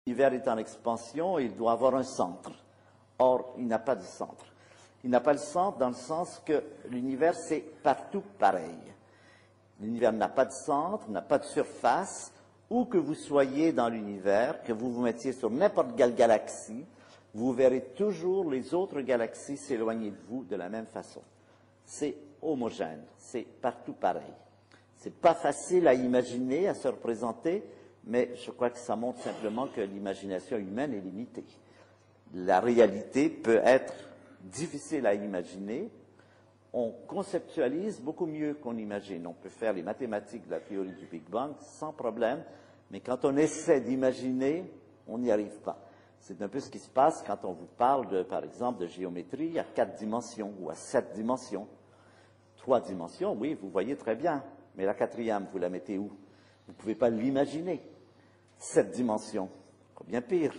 L'univers est en expansion et il doit avoir un centre. Or, il n'a pas de centre. Il n'a pas le centre dans le sens que l'univers, c'est partout pareil. L'univers n'a pas de centre, n'a pas de surface. Où que vous soyez dans l'univers, que vous vous mettiez sur n'importe quelle galaxie, vous verrez toujours les autres galaxies s'éloigner de vous de la même façon. C'est homogène, c'est partout pareil. C'est pas facile à imaginer, à se représenter, mais je crois que ça montre simplement que l'imagination humaine est limitée. La réalité peut être difficile à imaginer. On conceptualise beaucoup mieux qu'on imagine. On peut faire les mathématiques de la théorie du Big Bang sans problème, mais quand on essaie d'imaginer, on n'y arrive pas. C'est un peu ce qui se passe quand on vous parle, par exemple, de géométrie à 4 dimensions ou à 7 dimensions. 3 dimensions, oui, vous voyez très bien, mais la 4e, vous la mettez où? Vous ne pouvez pas l'imaginer. 7 dimensions, bien pire.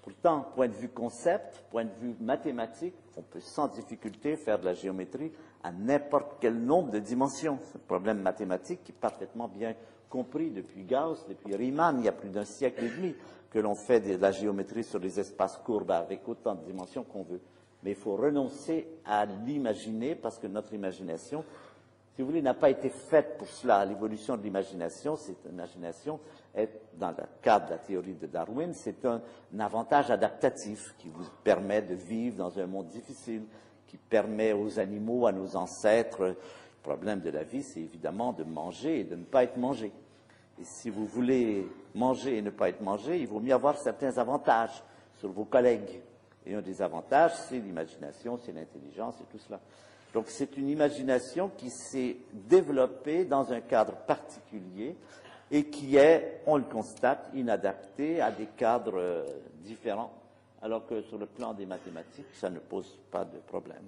Pourtant, point de vue concept, point de vue mathématique, on peut sans difficulté faire de la géométrie à n'importe quel nombre de dimensions. C'est un problème mathématique qui est parfaitement bien compris depuis Gauss, depuis Riemann, il y a plus d'un siècle et demi que l'on fait de la géométrie sur les espaces courbes avec autant de dimensions qu'on veut. Mais il faut renoncer à l'imaginer parce que notre imagination, si vous voulez, n'a pas été faite pour cela. L'évolution de l'imagination, cette imagination est, dans le cadre de la théorie de Darwin, c'est un avantage adaptatif qui vous permet de vivre dans un monde difficile, qui permet aux animaux, à nos ancêtres, le problème de la vie, c'est évidemment de manger et de ne pas être mangé. Et si vous voulez manger et ne pas être mangé, il vaut mieux avoir certains avantages sur vos collègues. Et un des avantages, c'est l'imagination, c'est l'intelligence et tout cela. Donc c'est une imagination qui s'est développée dans un cadre particulier et qui est, on le constate, inadaptée à des cadres différents, alors que sur le plan des mathématiques, ça ne pose pas de problème.